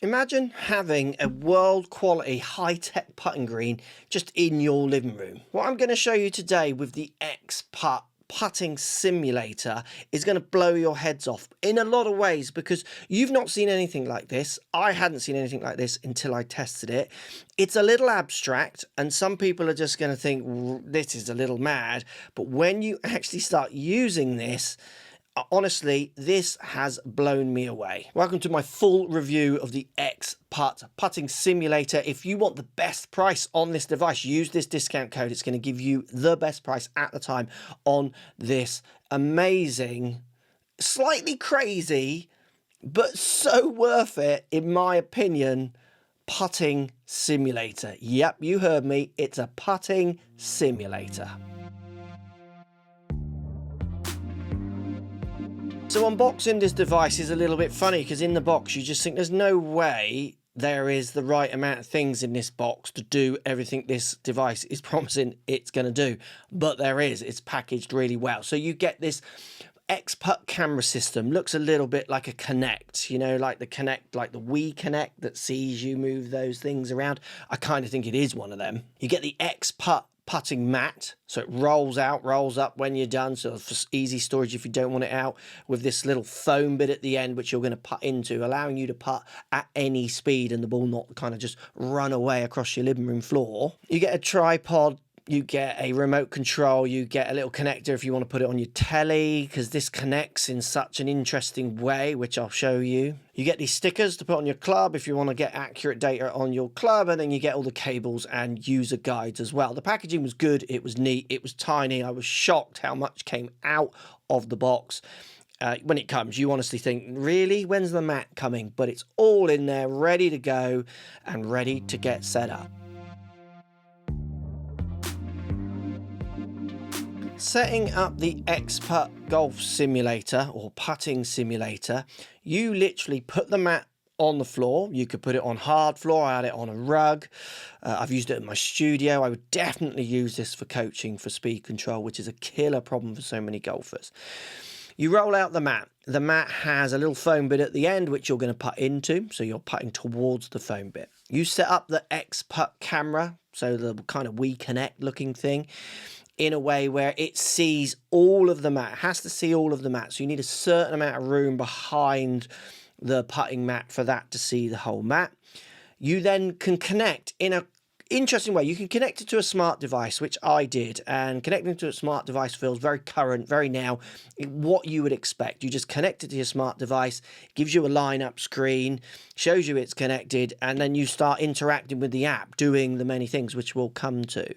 Imagine having a world quality high-tech putting green just in your living room. What I'm going to show you today with the ExPutt putting simulator is going to blow your heads off in a lot of ways, because you've not seen anything like this. I hadn't seen anything like this until I tested it. It's a little abstract and some people are just going to think this is a little mad, but when you actually start using this, honestly, this has blown me away. Welcome to my full review of the ExPutt putting simulator. If you want the best price on this device, use this discount code. It's going to give you the best price at the time on this amazing, slightly crazy, but so worth it, in my opinion, putting simulator. Yep, you heard me. It's a putting simulator. So unboxing this device is a little bit funny, because in the box you just think there's no way there is the right amount of things in this box to do everything this device is promising it's going to do. But there is. It's packaged really well. So you get this ExPutt camera system. Looks a little bit like a Kinect, you know, like the Kinect, like the Wii Kinect that sees you move those things around. I kind of think it is one of them. You get the ExPutt putting mat, so it rolls out, rolls up when you're done, so for easy storage if you don't want it out, with this little foam bit at the end which you're going to putt into, allowing you to putt at any speed and the ball not kind of just run away across your living room floor. You get a tripod, you get a remote control, you get a little connector if you want to put it on your telly, because this connects in such an interesting way, which I'll show you. You get these stickers to put on your club if you want to get accurate data on your club, and then you get all the cables and user guides as well. The packaging was good, it was neat, it was tiny. I was shocked how much came out of the box. When it comes, you honestly think, really, when's the mat coming? But it's all in there, ready to go and ready to get set up. Setting up the ExPutt golf simulator or putting simulator, you literally put the mat on the floor. You could put it on hard floor. I had it on a rug. I've used it in my studio. I would definitely use this for coaching for speed control, which is a killer problem for so many golfers. You roll out the mat. The mat has a little foam bit at the end which you're going to putt into, so you're putting towards the foam bit. You set up the ExPutt camera, so the kind of Wii Kinect looking thing, in a way where it sees all of the mat. It has to see all of the mat. So you need a certain amount of room behind the putting mat for that to see the whole mat. You then can connect in a interesting way. You can connect it to a smart device, which I did, and connecting to a smart device feels very current, very now, what you would expect. You just connect it to your smart device, gives you a line-up screen, shows you it's connected, and then you start interacting with the app, doing the many things which we'll come to.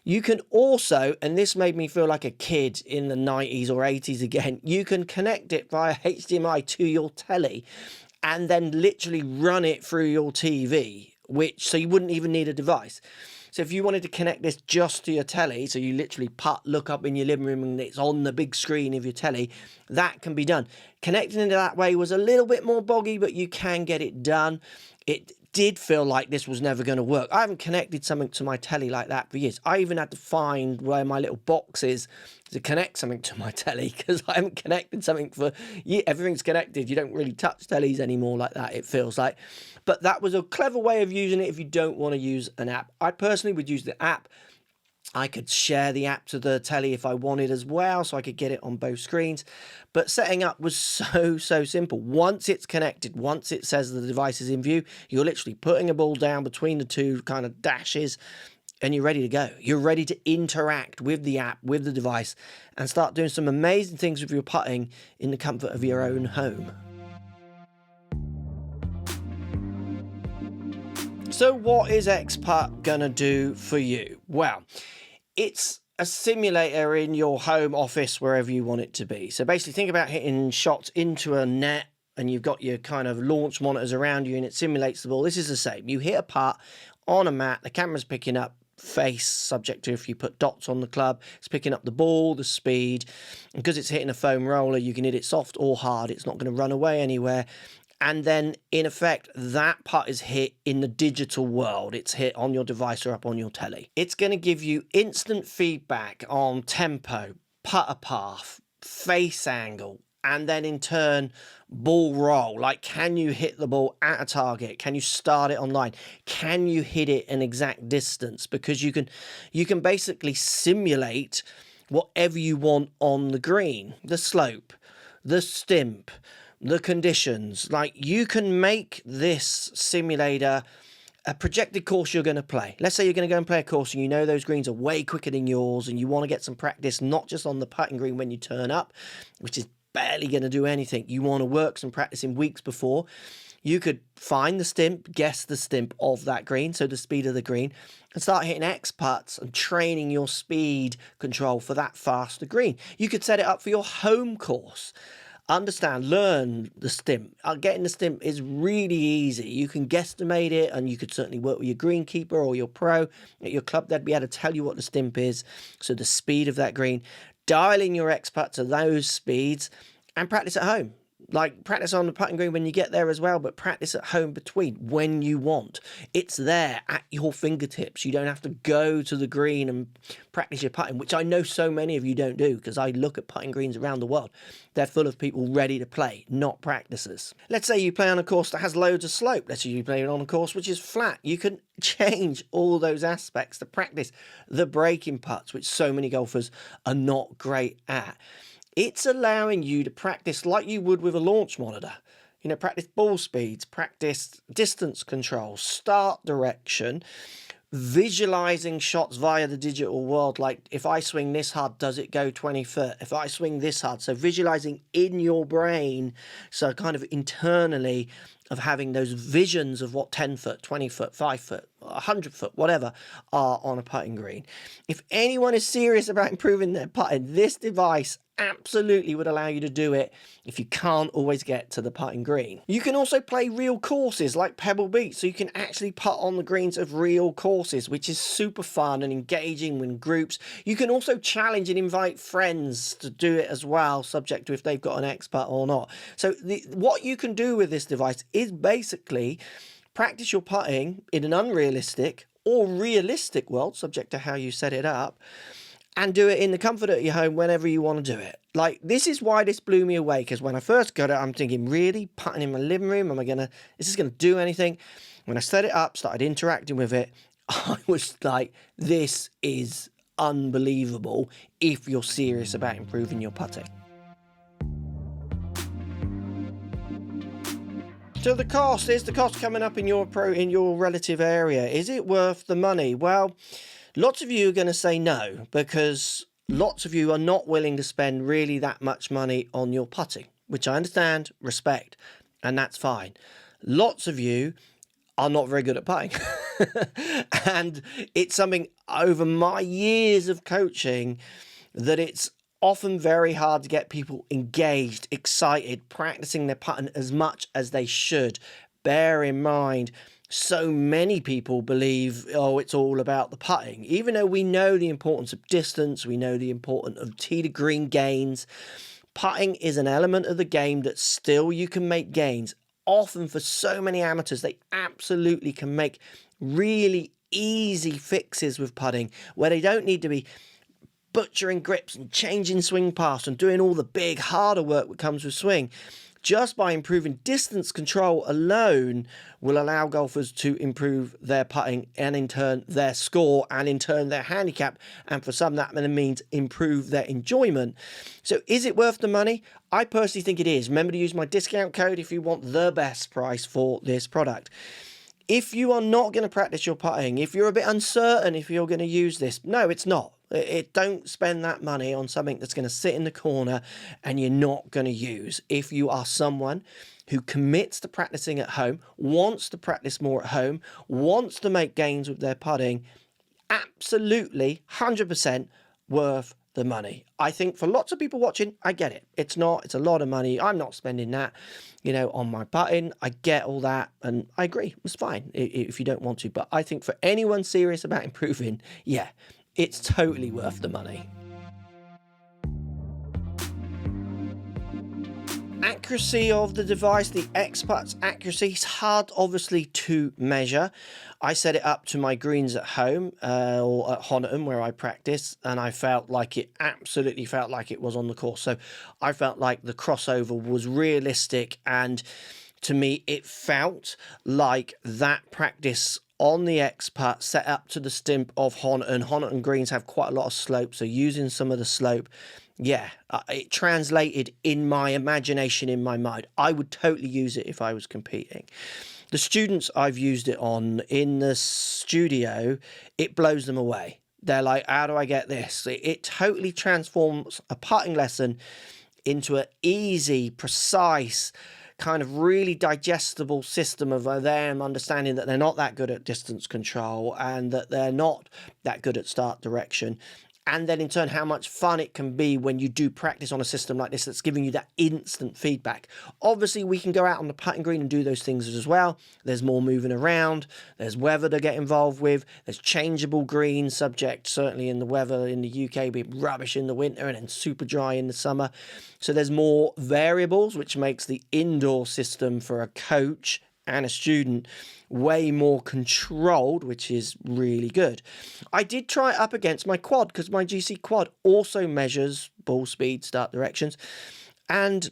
You can also, and this made me feel like a kid in the 90s or 80s again, you can connect it via HDMI to your telly and then literally run it through your TV, so you wouldn't even need a device. So if you wanted to connect this just to your telly, so you literally look up in your living room and it's on the big screen of your telly, that can be done. Connecting it that way was a little bit more boggy, but you can get it done. It did feel like this was never going to work. I haven't connected something to my telly like that for years. I even had to find where my little box is to connect something to my telly, because I haven't connected something for years. Everything's connected. You don't really touch tellies anymore like that, it feels like. But that was a clever way of using it if you don't want to use an app. I personally would use the app. I could share the app to the telly if I wanted as well, so I could get it on both screens. But setting up was so simple. Once it's connected, once it says the device is in view, you're literally putting a ball down between the two kind of dashes and you're ready to go. You're ready to interact with the app, with the device, and start doing some amazing things with your putting in the comfort of your own home. So what is ExPutt gonna do for you? Well, it's a simulator in your home office, wherever you want it to be. So basically think about hitting shots into a net and you've got your kind of launch monitors around you and it simulates the ball. This is the same. You hit a putt on a mat, the camera's picking up face, subject to if you put dots on the club, it's picking up the ball, the speed. And because it's hitting a foam roller, you can hit it soft or hard. It's not going to run away anywhere. And then, in effect, that putt is hit in the digital world. It's hit on your device or up on your telly. It's going to give you instant feedback on tempo, putter path, face angle, and then in turn ball roll. Like, can you hit the ball at a target? Can you start it online? Can you hit it an exact distance? Because you can basically simulate whatever you want on the green, the slope, the stimp, the conditions. Like, you can make this simulator a projected course you're going to play. Let's say you're going to go and play a course and you know those greens are way quicker than yours, and you want to get some practice, not just on the putting green when you turn up, which is barely going to do anything. You want to work some practice in weeks before. You could find the stimp, guess the stimp of that green, so the speed of the green, and start hitting ExPutts and training your speed control for that faster green. You could set it up for your home course. Understand, learn the stimp. Getting the stimp is really easy. You can guesstimate it, and you could certainly work with your greenkeeper or your pro at your club. They'd be able to tell you what the stimp is, so the speed of that green. Dial in your ExPutt to those speeds and practice at home. Like, practice on the putting green when you get there as well, but practice at home between when you want. It's there at your fingertips. You don't have to go to the green and practice your putting, which I know so many of you don't do, because I look at putting greens around the world. They're full of people ready to play, not practices. Let's say you play on a course that has loads of slope. Let's say you play on a course which is flat. You can change all those aspects to practice the breaking putts, which so many golfers are not great at. It's allowing you to practice like you would with a launch monitor. You know, practice ball speeds, practice distance control, start direction, visualizing shots via the digital world. Like, if I swing this hard, does it go 20 foot? If I swing this hard, so visualizing in your brain, so kind of internally, of having those visions of what 10 foot, 20 foot, 5 foot, 100 foot, whatever, are on a putting green. If anyone is serious about improving their putting, this device absolutely would allow you to do it if you can't always get to the putting green. You can also play real courses like Pebble Beach, so you can actually putt on the greens of real courses, which is super fun and engaging with groups. You can also challenge and invite friends to do it as well, subject to if they've got an ExPutt or not. So what you can do with this device is basically practice your putting in an unrealistic or realistic world, subject to how you set it up, and do it in the comfort of your home whenever you want to do it. Like, this is why this blew me away, because when I first got it, I'm thinking, really? Putting in my living room? Is this going to do anything? When I set it up, started interacting with it, I was like, this is unbelievable if you're serious about improving your putting. So the cost, is the cost coming up in your relative area? Is it worth the money? Well, lots of you are going to say no, because lots of you are not willing to spend really that much money on your putting, which I understand, respect, and that's fine. Lots of you are not very good at putting. And it's something over my years of coaching that it's often very hard to get people engaged, excited, practicing their putting as much as they should. Bear in mind, so many people believe, oh, it's all about the putting. Even though we know the importance of distance, we know the importance of tee to green gains, putting is an element of the game that still you can make gains. Often for so many amateurs, they absolutely can make really easy fixes with putting, where they don't need to be butchering grips and changing swing paths and doing all the big harder work that comes with swing. Just by improving distance control alone will allow golfers to improve their putting, and in turn their score, and in turn their handicap, and for some that means improve their enjoyment. So is it worth the money? I personally think it is. Remember to use my discount code if you want the best price for this product. If you are not going to practice your putting, if you're a bit uncertain if you're going to use this, no, it's not. Don't spend that money on something that's going to sit in the corner and you're not going to use. If you are someone who commits to practicing at home, wants to practice more at home, wants to make gains with their putting, absolutely 100% worth the money. I think for lots of people watching, I get it. It's a lot of money. I'm not spending that, on my putting. I get all that, and I agree. It's fine if you don't want to. But I think for anyone serious about improving, yeah, it's totally worth the money. Accuracy of the device, the ExPutt's accuracy, is hard obviously to measure. I set it up to my greens at home or at Honiton where I practice, and I felt like it absolutely felt like it was on the course. So I felt like the crossover was realistic, and to me it felt like that practice on the ExPutt set up to the stimp of Honiton. Honiton greens have quite a lot of slope, so using some of the slope, yeah, it translated in my imagination, in my mind. I would totally use it if I was competing. The students I've used it on in the studio, it blows them away. They're like, how do I get this? It totally transforms a putting lesson into an easy, precise, kind of really digestible system of them understanding that they're not that good at distance control and that they're not that good at start direction. And then in turn, how much fun it can be when you do practice on a system like this that's giving you that instant feedback. Obviously, we can go out on the putting green and do those things as well. There's more moving around. There's weather to get involved with. There's changeable greens, subject certainly in the weather in the UK being rubbish in the winter and then super dry in the summer. So there's more variables, which makes the indoor system for a coach and a student way more controlled, which is really good. I did try it up against my quad because my GC quad also measures ball speed, start directions, and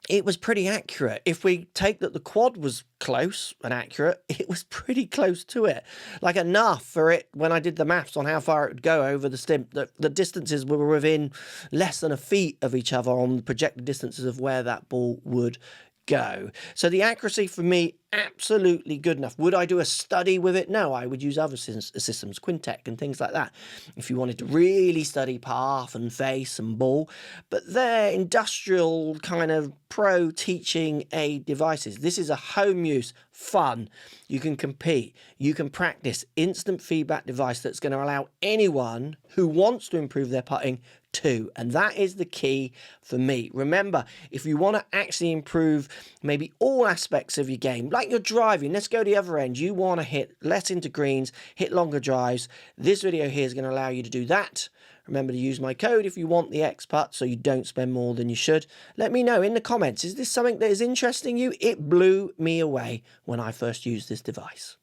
it was pretty accurate. If we take that the quad was close and accurate, it was pretty close to it. Like enough for it, when I did the maths on how far it would go over the stimp, the distances were within less than a feet of each other on the projected distances of where that ball would go. So the accuracy for me, absolutely good enough. Would I do a study with it? No, I would use other systems, Quintec and things like that, if you wanted to really study path and face and ball. But they're industrial kind of pro teaching aid devices. This is a home use, fun. You can compete, you can practice, instant feedback device that's going to allow anyone who wants to improve their putting to. And that is the key for me. Remember, if you want to actually improve maybe all aspects of your game, like your driving, let's go to the other end. You want to hit less into greens, hit longer drives. This video here is going to allow you to do that. Remember to use my code if you want the ExPutt so you don't spend more than you should. Let me know in the comments, is this something that is interesting you? It blew me away when I first used this device.